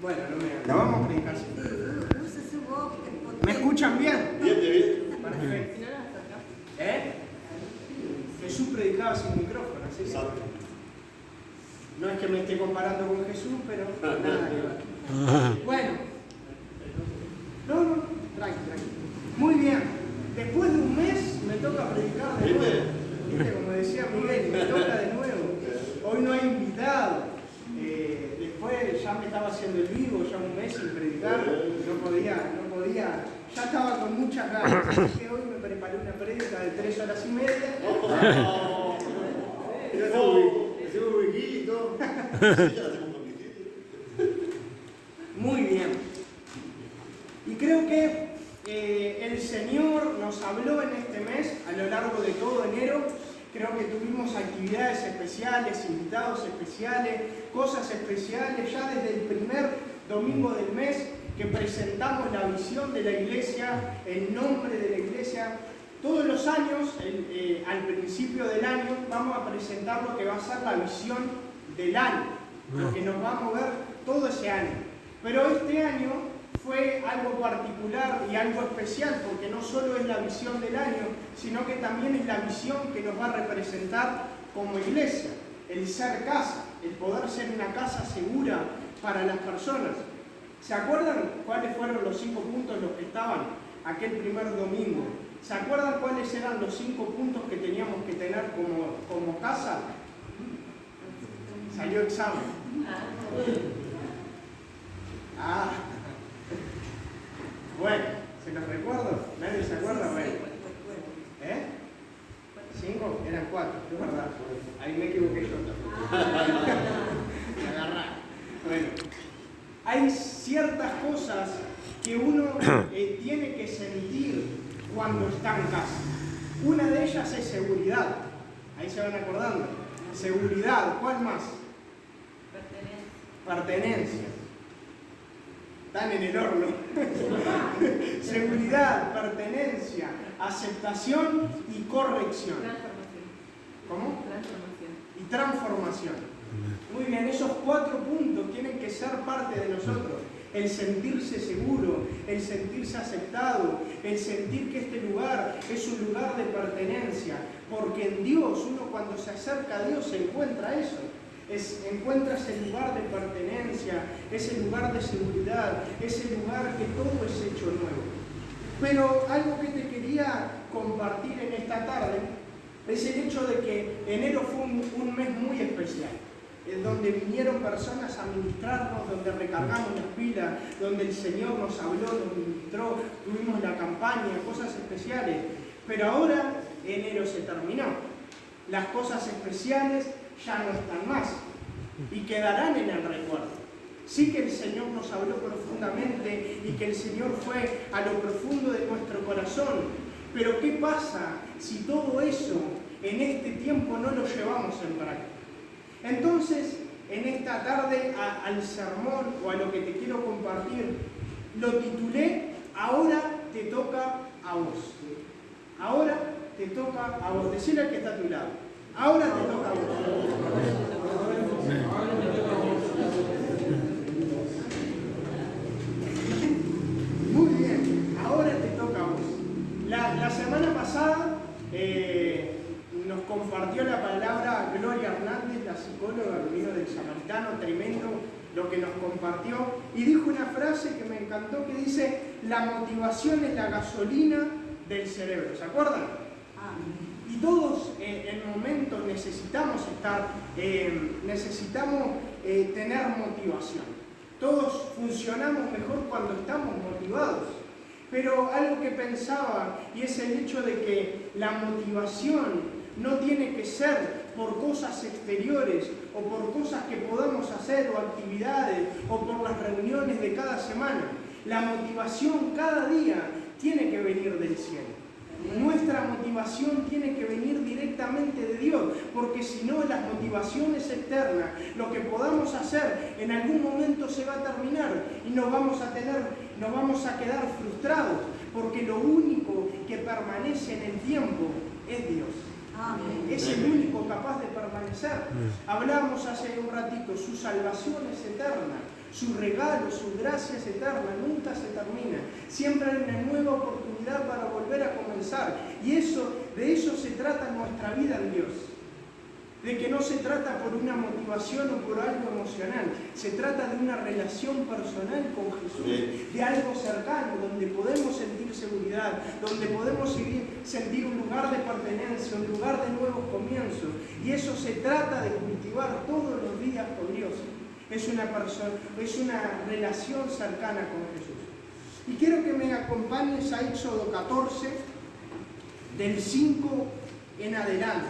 Bueno, la vamos a predicar así. ¿Me escuchan bien? Bien. Perfecto. Jesús predicaba sin micrófono, ¿sí? Exacto. No es que me esté comparando con Jesús, pero nada que ver. Bueno. No, tranqui. Muy bien. Después de un mes me toca predicar de nuevo. ¿Viste? Como decía Miguel, me toca de nuevo. Hoy no hay invitado. Después ya me estaba haciendo el vivo, ya un mes sin predicar. No podía. Ya estaba con muchas ganas. Así que hoy me preparé una prédica de 3 horas y media. Hacemos vigilia y todo. Muy bien. Y creo que el Señor nos habló en este mes, a lo largo de todo enero. Creo que tuvimos actividades especiales, invitados especiales, cosas especiales, ya desde el primer domingo del mes que presentamos la visión de la iglesia, el nombre de la iglesia. Todos los años, al principio del año, vamos a presentar lo que va a ser la visión del año, lo que nos va a mover todo ese año. Pero este año fue algo particular y algo especial, porque no solo es la visión del año, sino que también es la visión que nos va a representar como iglesia, el ser casa, el poder ser una casa segura para las personas. ¿Se acuerdan cuáles fueron los 5 puntos los que estaban aquel primer domingo? ¿Se acuerdan cuáles eran los 5 puntos que teníamos que tener como casa? Salió examen. Bueno, ¿se los recuerdo? ¿Nadie se acuerda? Bueno. 5, eran 4, es verdad. Ahí me equivoqué yo. Me agarré. Bueno, hay ciertas cosas que uno tiene que sentir cuando está en casa. Una de ellas es seguridad. Ahí se van acordando. Seguridad. ¿Cuál más? Pertenencia. Están en el horno. Seguridad, pertenencia, aceptación y corrección. ¿Cómo? Y transformación. Muy bien, esos 4 puntos tienen que ser parte de nosotros. El sentirse seguro, el sentirse aceptado, el sentir que este lugar es un lugar de pertenencia. Porque en Dios, uno cuando se acerca a Dios encuentra eso. Encuentra ese lugar de pertenencia, ese lugar de seguridad, ese lugar que todo es hecho nuevo. Pero algo que te quería compartir en esta tarde es el hecho de que enero fue un mes muy especial, donde vinieron personas a ministrarnos, donde recargamos las pilas, donde el Señor nos habló, nos ministró, tuvimos la campaña, cosas especiales. Pero ahora enero se terminó. Las cosas especiales ya no están más y quedarán en el recuerdo. Sí que el Señor nos habló profundamente y que el Señor fue a lo profundo de nuestro corazón. Pero ¿qué pasa si todo eso en este tiempo no lo llevamos en práctica? Entonces, en esta tarde al sermón o a lo que te quiero compartir, lo titulé Ahora te toca a vos. Ahora te toca a vos. Decirle al que está a tu lado. Ahora te toca a vos. Muy bien, ahora te toca a vos. La semana pasada nos compartió la palabra Gloria Hernández, la psicóloga que vino del Samaritano, tremendo lo que nos compartió, y dijo una frase que me encantó que dice: la motivación es la gasolina del cerebro. ¿Se acuerdan? Y todos en momentos necesitamos tener motivación. Todos funcionamos mejor cuando estamos motivados. Pero algo que pensaba, y es el hecho de que la motivación no tiene que ser por cosas exteriores o por cosas que podamos hacer o actividades o por las reuniones de cada semana. La motivación cada día tiene que venir del cielo. Nuestra motivación tiene que venir directamente de Dios, porque si no, las motivaciones externas, lo que podamos hacer, en algún momento se va a terminar y nos vamos a quedar frustrados, porque lo único que permanece en el tiempo es Dios. Amén. Es el único capaz de permanecer. Hablábamos hace un ratito, su salvación es eterna, Su regalo, su gracia es eterna, nunca se termina. Siempre hay una nueva oportunidad para volver a comenzar. Y de eso se trata nuestra vida en Dios. De que no se trata por una motivación o por algo emocional. Se trata de una relación personal con Jesús. De algo cercano, donde podemos sentir seguridad, donde podemos sentir un lugar de pertenencia, un lugar de nuevos comienzos. Y eso se trata de cultivar todos los días con Dios. Es una relación cercana con Jesús. Y quiero que me acompañes a Éxodo 14, del 5 en adelante.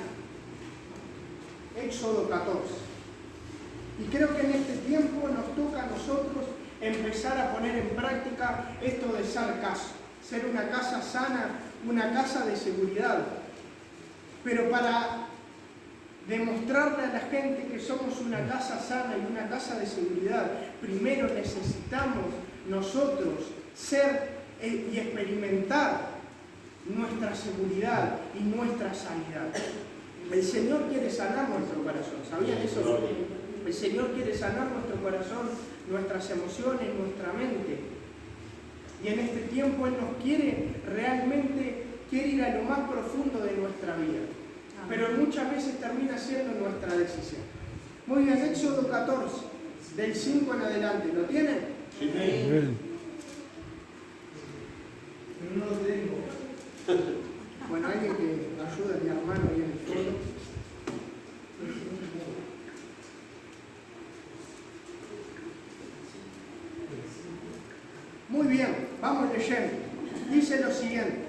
Éxodo 14. Y creo que en este tiempo nos toca a nosotros empezar a poner en práctica esto de ser casa. Ser una casa sana, una casa de seguridad. Pero para demostrarle a la gente que somos una casa sana y una casa de seguridad, primero necesitamos nosotros ser y experimentar nuestra seguridad y nuestra sanidad. El Señor quiere sanar nuestro corazón, ¿sabían eso? El Señor quiere sanar nuestro corazón, nuestras emociones, nuestra mente. Y en este tiempo Él nos quiere ir a lo más profundo de nuestra vida. Pero muchas veces termina siendo nuestra decisión. Muy bien, Éxodo 14, del 5 en adelante. ¿Lo tienen? Sí. No lo tengo. Bueno, alguien que ayude a mi hermano ahí en el suelo. Muy bien, vamos leyendo. Dice lo siguiente.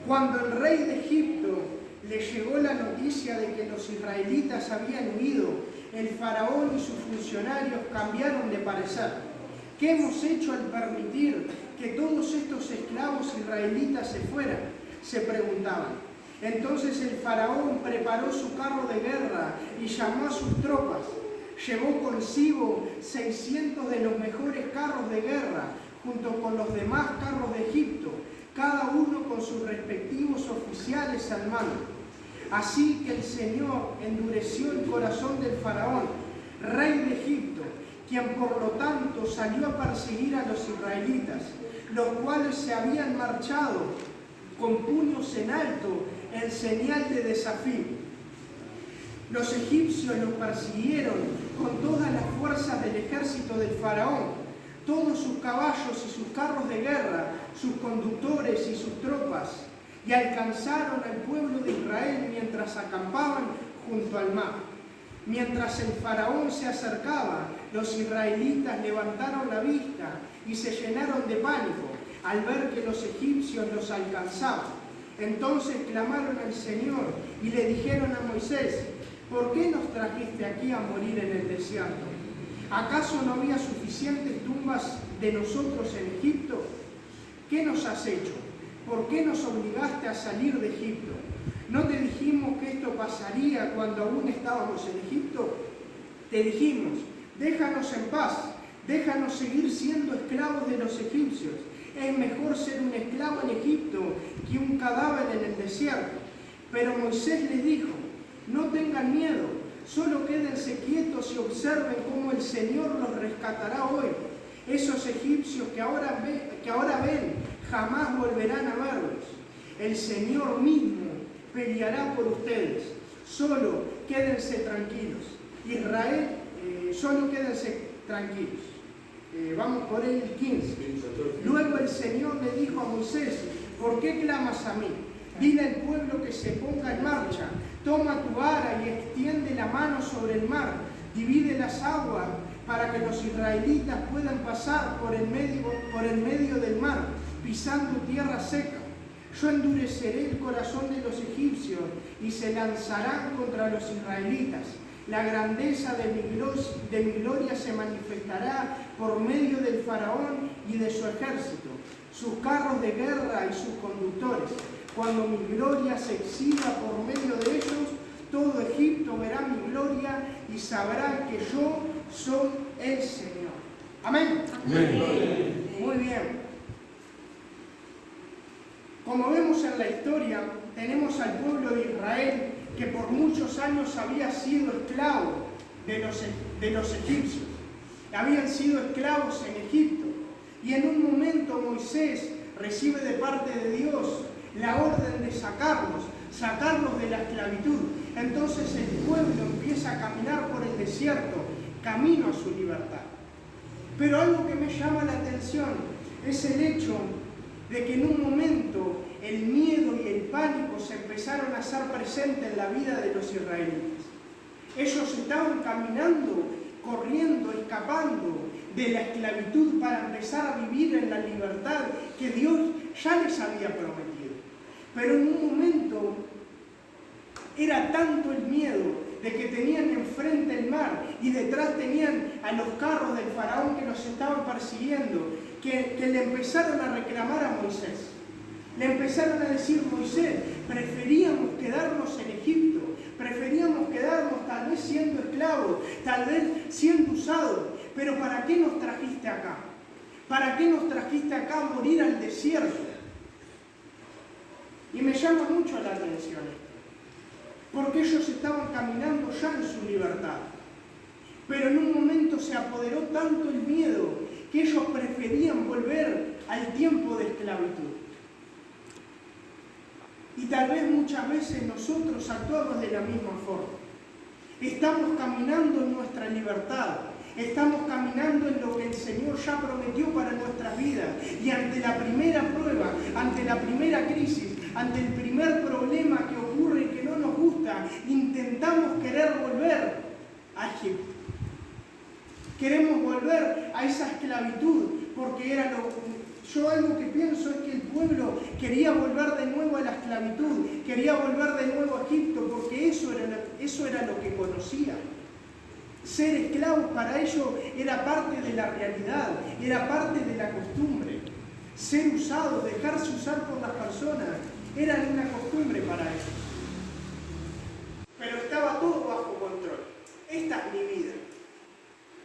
Cuando el rey de Egipto le llegó la noticia de que los israelitas habían huido, el faraón y sus funcionarios cambiaron de parecer. ¿Qué hemos hecho al permitir que todos estos esclavos israelitas se fueran?, se preguntaban. Entonces el faraón preparó su carro de guerra y llamó a sus tropas. Llevó consigo 600 de los mejores carros de guerra, junto con los demás carros de Egipto, cada uno con sus respectivos oficiales al mando. Así que el Señor endureció el corazón del faraón, rey de Egipto, quien por lo tanto salió a perseguir a los israelitas, los cuales se habían marchado con puños en alto en señal de desafío. Los egipcios los persiguieron con todas las fuerzas del ejército del faraón, todos sus caballos y sus carros de guerra, sus conductores y sus tropas, y alcanzaron al pueblo de Israel mientras acampaban junto al mar. Mientras el faraón se acercaba, los israelitas levantaron la vista y se llenaron de pánico al ver que los egipcios los alcanzaban. Entonces clamaron al Señor y le dijeron a Moisés: ¿por qué nos trajiste aquí a morir en el desierto? ¿Acaso no había suficientes tumbas de nosotros en Egipto? ¿Qué nos has hecho? ¿Por qué nos obligaste a salir de Egipto? ¿No te dijimos que esto pasaría cuando aún estábamos en Egipto? Te dijimos: déjanos en paz, déjanos seguir siendo esclavos de los egipcios. Es mejor ser un esclavo en Egipto que un cadáver en el desierto. Pero Moisés les dijo: no tengan miedo, solo quédense quietos y observen cómo el Señor los rescatará hoy. Esos egipcios que ahora ven, jamás volverán a verlos. El Señor mismo peleará por ustedes. Solo quédense tranquilos. Israel, solo quédense tranquilos. Vamos por el 15. Luego el Señor le dijo a Moisés: ¿por qué clamas a mí? Dile al pueblo que se ponga en marcha. Toma tu vara y extiende la mano sobre el mar. Divide las aguas para que los israelitas puedan pasar por el medio del mar, pisando tierra seca. Yo endureceré el corazón de los egipcios y se lanzarán contra los israelitas. La grandeza de mi gloria se manifestará por medio del faraón y de su ejército, sus carros de guerra y sus conductores. Cuando mi gloria se exhiba por medio de ellos, todo Egipto verá mi gloria y sabrá que yo soy el Señor. Amén. Amén. Muy bien. Como vemos en la historia, tenemos al pueblo de Israel que por muchos años había sido esclavo de los egipcios. habían sido esclavos en Egipto. Y en un momento Moisés recibe de parte de Dios la orden de sacarlos de la esclavitud. Entonces el pueblo empieza a caminar por el desierto, camino a su libertad. Pero algo que me llama la atención es el hecho de que en un momento el miedo y el pánico se empezaron a hacer presentes en la vida de los israelitas. Ellos estaban caminando, corriendo, escapando de la esclavitud para empezar a vivir en la libertad que Dios ya les había prometido. Pero en un momento era tanto el miedo de que tenían enfrente el mar y detrás tenían a los carros del faraón que los estaban persiguiendo, que le empezaron a reclamar a Moisés. Le empezaron a decir: Moisés, preferíamos quedarnos en Egipto, preferíamos quedarnos tal vez siendo esclavos, tal vez siendo usados, pero ¿para qué nos trajiste acá? ¿Para qué nos trajiste acá a morir al desierto? Y me llama mucho la atención esto, porque ellos estaban caminando ya en su libertad, pero en un momento se apoderó tanto el miedo que ellos preferían volver al tiempo de esclavitud. Y tal vez muchas veces nosotros actuamos de la misma forma. Estamos caminando en nuestra libertad, estamos caminando en lo que el Señor ya prometió para nuestras vidas. Y ante la primera prueba, ante la primera crisis, ante el primer problema que ocurre y que no nos gusta, intentamos querer volver a Egipto. Queremos volver a esa esclavitud porque era Yo algo que pienso es que el pueblo quería volver de nuevo a la esclavitud, quería volver de nuevo a Egipto, porque eso era lo que conocía. Ser esclavos para ellos era parte de la realidad, era parte de la costumbre. Ser usados, dejarse usar por las personas, era una costumbre para ellos. Pero estaba todo bajo control. Esta es mi vida.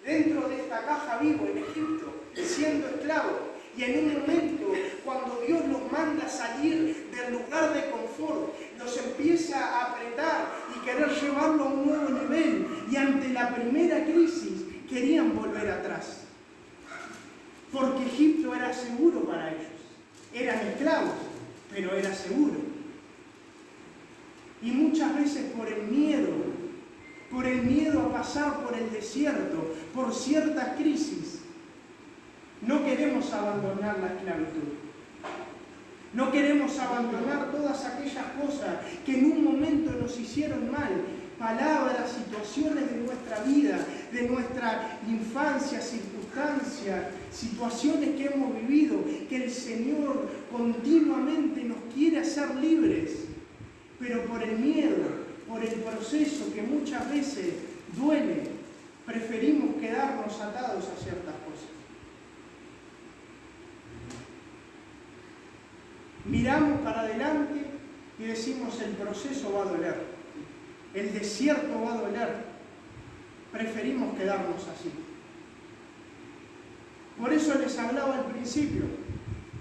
Dentro de esta caja vivo en Egipto, siendo esclavo. Y en un momento, cuando Dios los manda a salir del lugar de confort, los empieza a apretar y querer llevarlo a un nuevo nivel. Y ante la primera crisis, querían volver atrás. Porque Egipto era seguro para ellos. Eran esclavos, pero era seguro. Y muchas veces por el miedo a pasar por el desierto, por ciertas crisis, no queremos abandonar la esclavitud. No queremos abandonar todas aquellas cosas que en un momento nos hicieron mal. Palabras, situaciones de nuestra vida, de nuestra infancia, circunstancias, situaciones que hemos vivido, que el Señor continuamente nos quiere hacer libres. Pero por el miedo, por el proceso que muchas veces duele, preferimos quedarnos atados a ciertas cosas. Miramos para adelante y decimos: el proceso va a doler, el desierto va a doler. Preferimos quedarnos así. Por eso les hablaba al principio.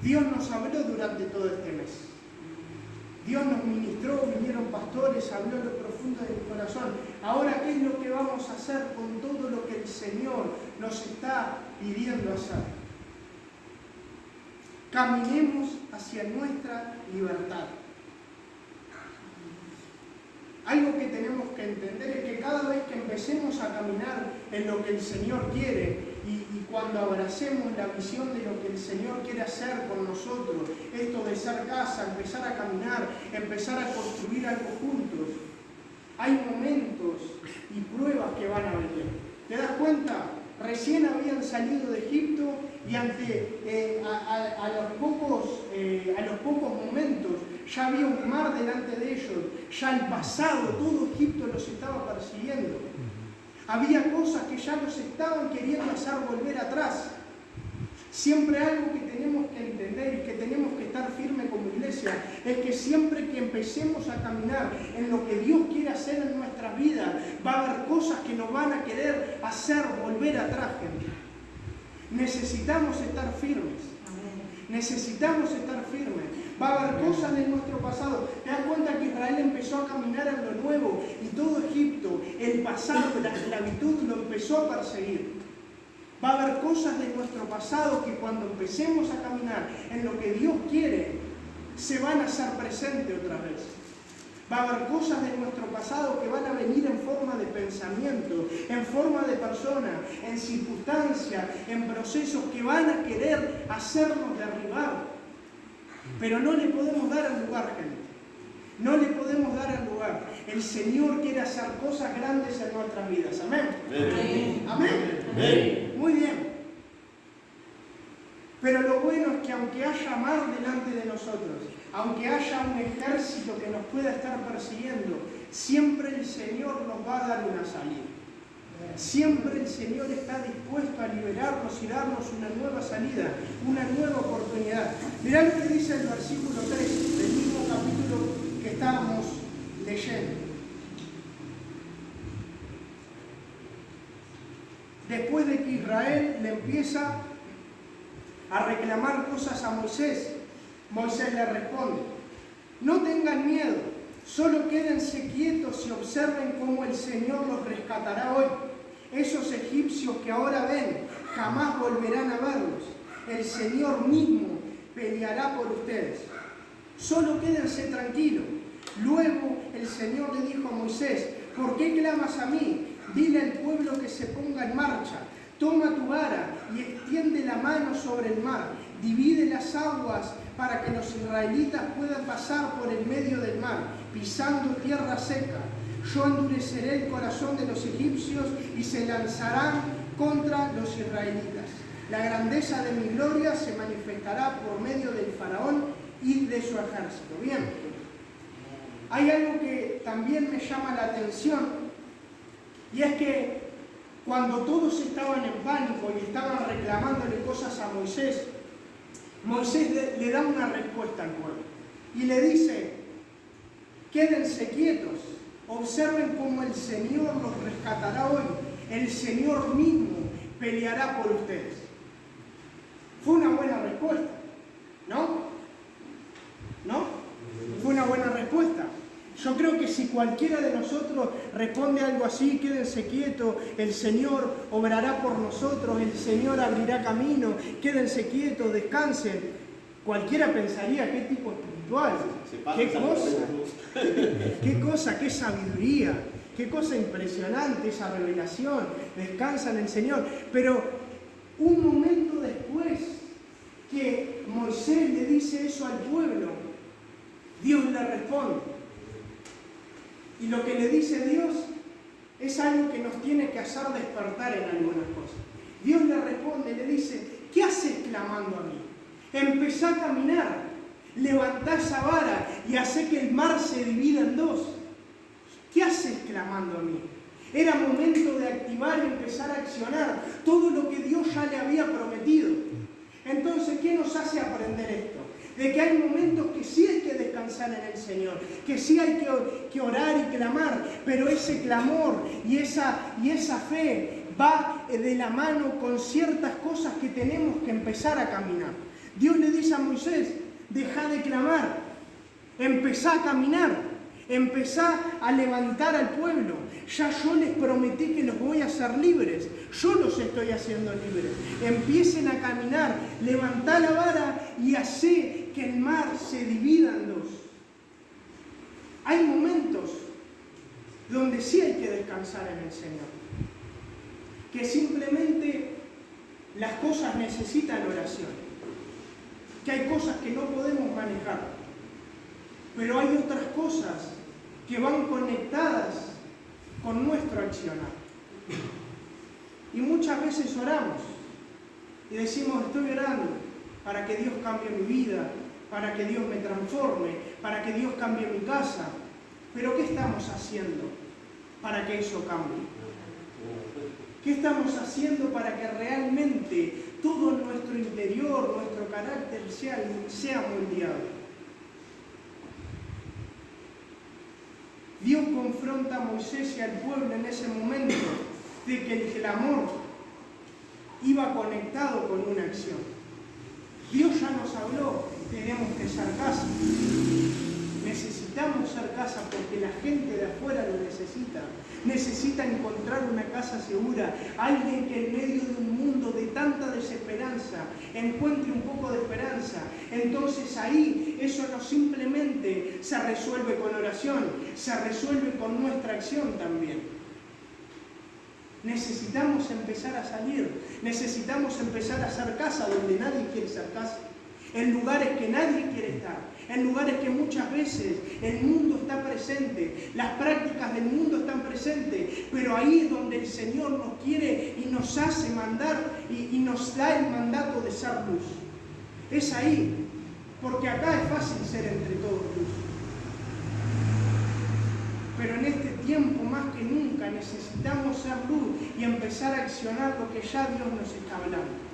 Dios nos habló durante todo este mes. Dios nos ministró, vinieron pastores, habló en lo profundo de mi corazón. Ahora, ¿qué es lo que vamos a hacer con todo lo que el Señor nos está pidiendo hacer? Caminemos hacia nuestra libertad. Algo que tenemos que entender es que cada vez que empecemos a caminar en lo que el Señor quiere y cuando abracemos la visión de lo que el Señor quiere hacer con nosotros, esto de ser casa, empezar a caminar, empezar a construir algo juntos, hay momentos y pruebas que van a venir. ¿Te das cuenta? Recién habían salido de Egipto y a los pocos momentos ya había un mar delante de ellos, ya el pasado, todo Egipto los estaba persiguiendo. Había cosas que ya los estaban queriendo hacer volver atrás. Siempre algo que tenemos que entender y que tenemos que estar firmes como iglesia es que siempre que empecemos a caminar en lo que Dios quiere hacer en nuestras vidas, va a haber cosas que nos van a querer hacer volver atrás, gente. Necesitamos estar firmes. Necesitamos estar firmes. Va a haber cosas de nuestro pasado. Te das cuenta que Israel empezó a caminar en lo nuevo y todo Egipto, el pasado, la esclavitud, lo empezó a perseguir. Va a haber cosas de nuestro pasado que cuando empecemos a caminar en lo que Dios quiere, se van a hacer presentes otra vez. Va a haber cosas de nuestro pasado que van a venir en forma de pensamiento, en forma de persona, en circunstancias, en procesos que van a querer hacernos derribar. Pero no le podemos dar el lugar, gente. No le podemos dar el lugar. El Señor quiere hacer cosas grandes en nuestras vidas. Amén. Amén. Amén. Amén. Muy bien. Pero lo bueno es que aunque haya mar delante de nosotros, aunque haya un ejército que nos pueda estar persiguiendo, siempre el Señor nos va a dar una salida. Siempre el Señor está dispuesto a liberarnos y darnos una nueva salida, una nueva oportunidad. Mirá lo que dice el versículo 3 del mismo capítulo que estábamos leyendo. Después de que Israel le empieza a reclamar cosas a Moisés, Moisés le responde: no tengan miedo, solo quédense quietos y observen cómo el Señor los rescatará hoy. Esos egipcios que ahora ven, jamás volverán a verlos. El Señor mismo peleará por ustedes. Solo quédense tranquilos. Luego el Señor le dijo a Moisés: ¿por qué clamas a mí? Dile al pueblo que se ponga en marcha. Toma tu vara y extiende la mano sobre el mar. Divide las aguas para que los israelitas puedan pasar por el medio del mar, pisando tierra seca. Yo endureceré el corazón de los egipcios y se lanzarán contra los israelitas. La grandeza de mi gloria se manifestará por medio del faraón y de su ejército. Bien, hay algo que también me llama la atención, y es que cuando todos estaban en pánico y estaban reclamándole cosas a Moisés, Moisés le da una respuesta al pueblo y le dice: quédense quietos, observen cómo el Señor los rescatará hoy, el Señor mismo peleará por ustedes. Fue una buena respuesta, ¿no? ¿No? Fue una buena respuesta. Yo creo que si cualquiera de nosotros responde algo así: quédense quietos, el Señor obrará por nosotros, el Señor abrirá camino, quédense quietos, descansen, cualquiera pensaría: qué tipo espiritual, qué cosa, qué sabiduría, qué cosa impresionante esa revelación, descansa en el Señor. Pero un momento después que Moisés le dice eso al pueblo, Dios le responde. Y lo que le dice Dios es algo que nos tiene que hacer despertar en algunas cosas. Dios le responde, le dice: ¿qué haces clamando a mí? Empezá a caminar, levantá esa vara y hacé que el mar se divida en dos. ¿Qué haces clamando a mí? Era momento de activar y empezar a accionar todo lo que Dios ya le había prometido. Entonces, ¿qué nos hace aprender esto? De que hay momentos que sí hay que descansar en el Señor, que sí hay que orar y clamar, pero ese clamor y esa fe va de la mano con ciertas cosas que tenemos que empezar a caminar. Dios le dice a Moisés: deja de clamar, empezá a caminar, empezá a levantar al pueblo. Ya yo les prometí que los voy a hacer libres, yo los estoy haciendo libres. Empiecen a caminar, levantá la vara y hacé que el mar se divida en dos. Hay momentos donde sí hay que descansar en el Señor, que simplemente las cosas necesitan oración, que hay cosas que no podemos manejar, pero hay otras cosas que van conectadas con nuestro accionar. Y muchas veces oramos y decimos: estoy orando para que Dios cambie mi vida, para que Dios me transforme, para que Dios cambie mi casa. Pero ¿qué estamos haciendo para que eso cambie? ¿Qué estamos haciendo para que realmente todo nuestro interior, nuestro carácter sea moldeado? Dios confronta a Moisés y al pueblo en ese momento de que el clamor iba conectado con una acción. Dios ya nos habló: tenemos que hacer caso. Necesitamos ser casa porque la gente de afuera lo necesita. Necesita encontrar una casa segura. Alguien que en medio de un mundo de tanta desesperanza encuentre un poco de esperanza. Entonces ahí eso no simplemente se resuelve con oración, se resuelve con nuestra acción también. Necesitamos empezar a salir. Necesitamos empezar a hacer casa donde nadie quiere ser casa. En lugares que nadie quiere estar. En lugares que muchas veces el mundo está presente, las prácticas del mundo están presentes, pero ahí es donde el Señor nos quiere y nos hace mandar y nos da el mandato de ser luz. Es ahí, porque acá es fácil ser entre todos luz. Pero en este tiempo más que nunca necesitamos ser luz y empezar a accionar lo que ya Dios nos está hablando.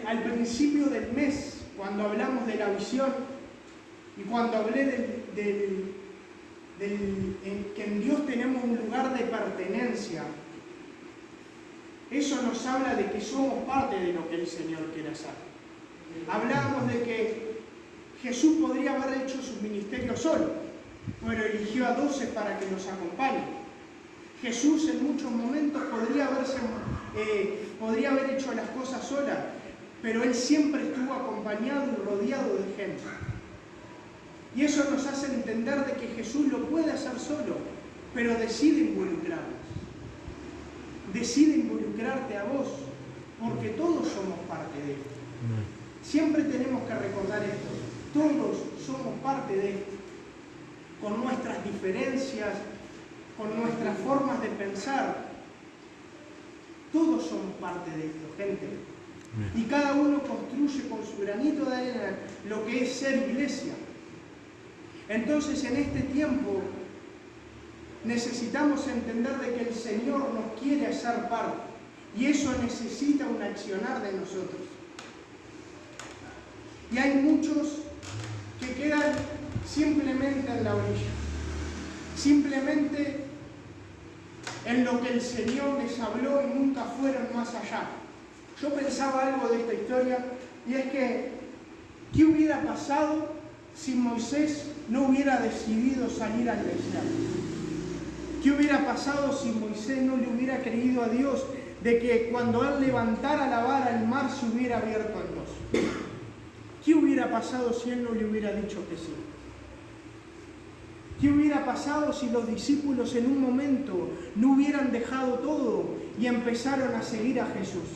Al principio del mes, cuando hablamos de la visión y cuando hablé que en Dios tenemos un lugar de pertenencia, eso nos habla de que somos parte de lo que el Señor quiere hacer. Hablábamos de que Jesús podría haber hecho su ministerio solo, pero eligió a 12 para que nos acompañen. Jesús en muchos momentos podría haber hecho las cosas sola, pero Él siempre estuvo acompañado y rodeado de gente. Y eso nos hace entender de que Jesús lo puede hacer solo, pero decide involucrarnos. Decide involucrarte a vos, porque todos somos parte de esto. Siempre tenemos que recordar esto. Todos somos parte de esto, con nuestras diferencias, con nuestras formas de pensar. Todos somos parte de esto, gente. Y cada uno construye con su granito de arena lo que es ser iglesia. Entonces, en este tiempo, necesitamos entender de que el Señor nos quiere hacer parte. Y eso necesita un accionar de nosotros. Y hay muchos que quedan simplemente en la orilla. Simplemente en lo que el Señor les habló y nunca fueron más allá. Yo pensaba algo de esta historia y es que, ¿qué hubiera pasado si Moisés no hubiera decidido salir al desierto? ¿Qué hubiera pasado si Moisés no le hubiera creído a Dios de que cuando él levantara la vara el mar se hubiera abierto en dos? ¿Qué hubiera pasado si él no le hubiera dicho que sí? ¿Qué hubiera pasado si los discípulos en un momento no hubieran dejado todo y empezaron a seguir a Jesús?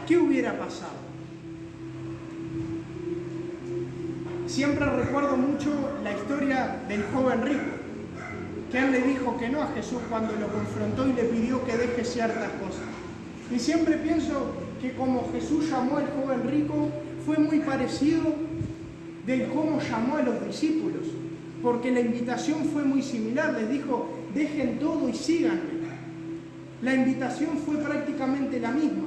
¿Qué hubiera pasado? Siempre recuerdo mucho la historia del joven rico, que él le dijo que no a Jesús cuando lo confrontó y le pidió que deje ciertas cosas. Y siempre pienso que como Jesús llamó al joven rico, fue muy parecido de cómo llamó a los discípulos. Porque la invitación fue muy similar, les dijo, dejen todo y síganme. La invitación fue prácticamente la misma,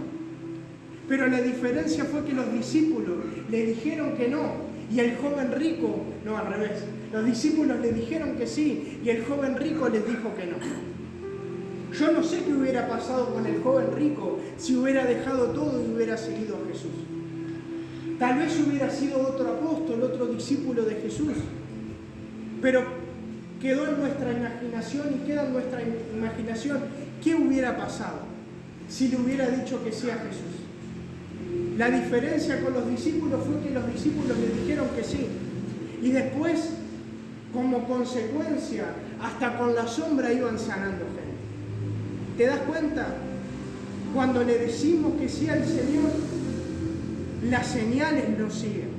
pero la diferencia fue que los discípulos le dijeron que no, y el joven rico, no al revés, los discípulos le dijeron que sí, y el joven rico les dijo que no. Yo no sé qué hubiera pasado con el joven rico si hubiera dejado todo y hubiera seguido a Jesús. Tal vez hubiera sido otro apóstol, otro discípulo de Jesús. Pero quedó en nuestra imaginación y queda en nuestra imaginación qué hubiera pasado si le hubiera dicho que sí a Jesús. La diferencia con los discípulos fue que los discípulos le dijeron que sí. Y después, como consecuencia, hasta con la sombra iban sanando gente. ¿Te das cuenta? Cuando le decimos que sí al Señor, las señales nos siguen.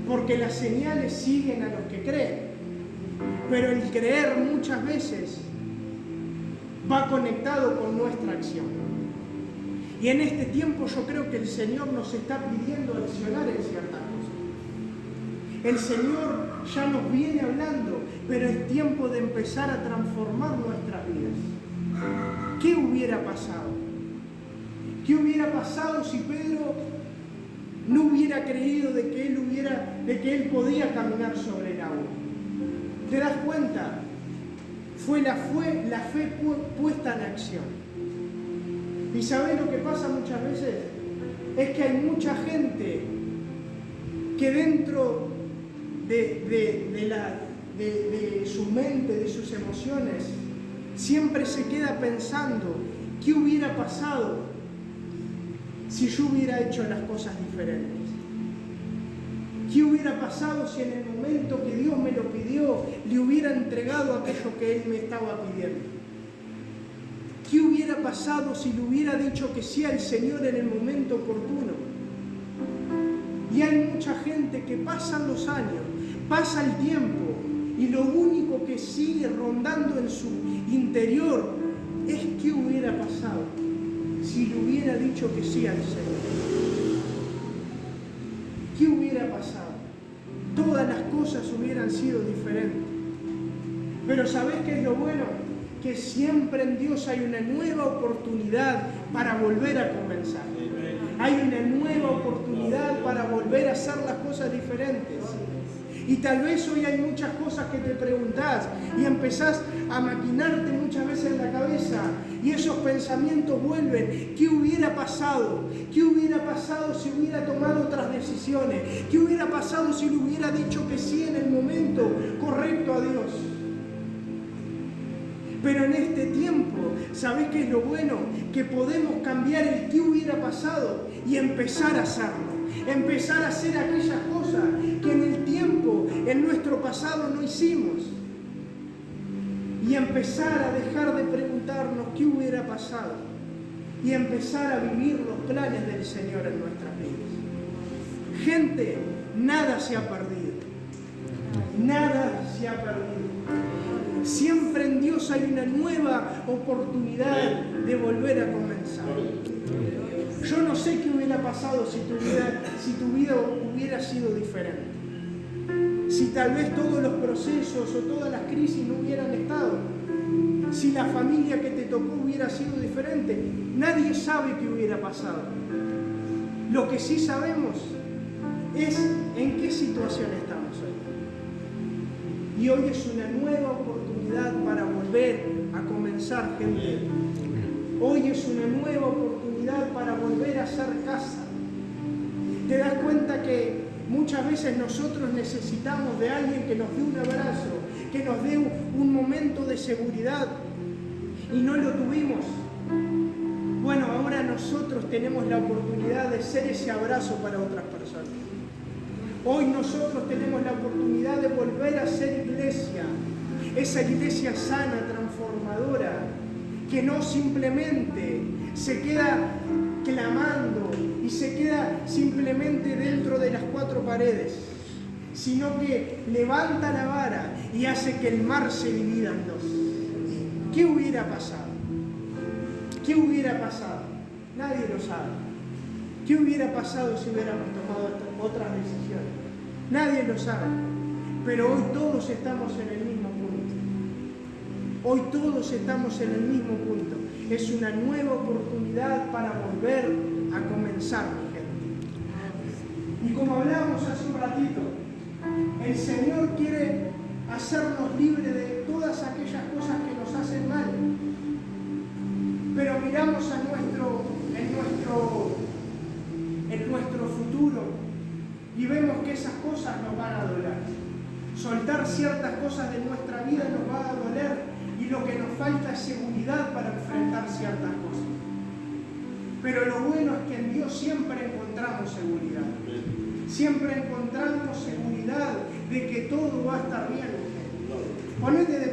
Porque las señales siguen a los que creen. Pero el creer muchas veces va conectado con nuestra acción. Y en este tiempo yo creo que el Señor nos está pidiendo accionar en ciertas cosas. El Señor ya nos viene hablando, pero es tiempo de empezar a transformar nuestras vidas. ¿Qué hubiera pasado? ¿Qué hubiera pasado si Pedro no hubiera creído de que él podía caminar sobre el agua? ¿Te das cuenta? Fue la fe puesta en acción. ¿Y sabés lo que pasa muchas veces? Es que hay mucha gente que dentro de su mente, de sus emociones, siempre se queda pensando, ¿qué hubiera pasado si yo hubiera hecho las cosas diferentes? ¿Qué hubiera pasado si en el momento que Dios me lo pidió, le hubiera entregado aquello que Él me estaba pidiendo? ¿Qué hubiera pasado si le hubiera dicho que sí al Señor en el momento oportuno? Y hay mucha gente que pasan los años, pasa el tiempo, y lo único que sigue rondando en su interior es qué hubiera pasado si le hubiera dicho que sí al Señor. ¿Qué hubiera pasado? Todas las cosas hubieran sido diferentes. Pero ¿sabés qué es lo bueno? Que siempre en Dios hay una nueva oportunidad para volver a comenzar. Hay una nueva oportunidad para volver a hacer las cosas diferentes. Y tal vez hoy hay muchas cosas que te preguntás y empezás a maquinarte muchas veces en la cabeza y esos pensamientos vuelven. ¿Qué hubiera pasado? ¿Qué hubiera pasado si hubiera tomado otras decisiones? ¿Qué hubiera pasado si le hubiera dicho que sí en el momento correcto a Dios? Pero en este tiempo, ¿sabés qué es lo bueno? Que podemos cambiar el qué hubiera pasado y empezar a hacerlo. Empezar a hacer aquellas cosas que en el tiempo, en nuestro pasado no hicimos. Y empezar a dejar de preguntarnos qué hubiera pasado. Y empezar a vivir los planes del Señor en nuestras vidas. Gente, nada se ha perdido. Nada se ha perdido. Siempre en Dios hay una nueva oportunidad de volver a comenzar. Yo no sé qué hubiera pasado si tu vida hubiera sido diferente. Si tal vez todos los procesos o todas las crisis no hubieran estado. Si la familia que te tocó hubiera sido diferente. Nadie sabe qué hubiera pasado. Lo que sí sabemos es en qué situación estamos hoy. Y hoy es una nueva oportunidad para volver a comenzar, gente. Hoy es una nueva oportunidad para volver a hacer casa. Te das cuenta que muchas veces nosotros necesitamos de alguien que nos dé un abrazo, que nos dé un momento de seguridad y no lo tuvimos. Bueno, ahora nosotros tenemos la oportunidad de ser ese abrazo para otras personas. Hoy nosotros tenemos la oportunidad de volver a ser iglesia, esa iglesia sana, transformadora, que no simplemente se queda clamando y se queda simplemente dentro de las cuatro paredes, sino que levanta la vara y hace que el mar se divida en dos. ¿Qué hubiera pasado? ¿Qué hubiera pasado? Nadie lo sabe. ¿Qué hubiera pasado si hubiéramos tomado otras decisiones? Nadie lo sabe. Pero hoy todos estamos en el mismo punto. Hoy todos estamos en el mismo punto. Es una nueva oportunidad para volver a comenzar, mi gente. Y como hablábamos hace un ratito, el Señor quiere hacernos libres de todas aquellas cosas que nos hacen mal. Pero miramos en nuestro futuro y vemos que esas cosas nos van a doler. Soltar ciertas cosas de nuestra vida nos va a doler y lo que nos falta es seguridad para enfrentar ciertas cosas. Pero lo bueno es que en Dios siempre encontramos seguridad. Siempre encontramos seguridad de que todo va a estar bien. Ponete de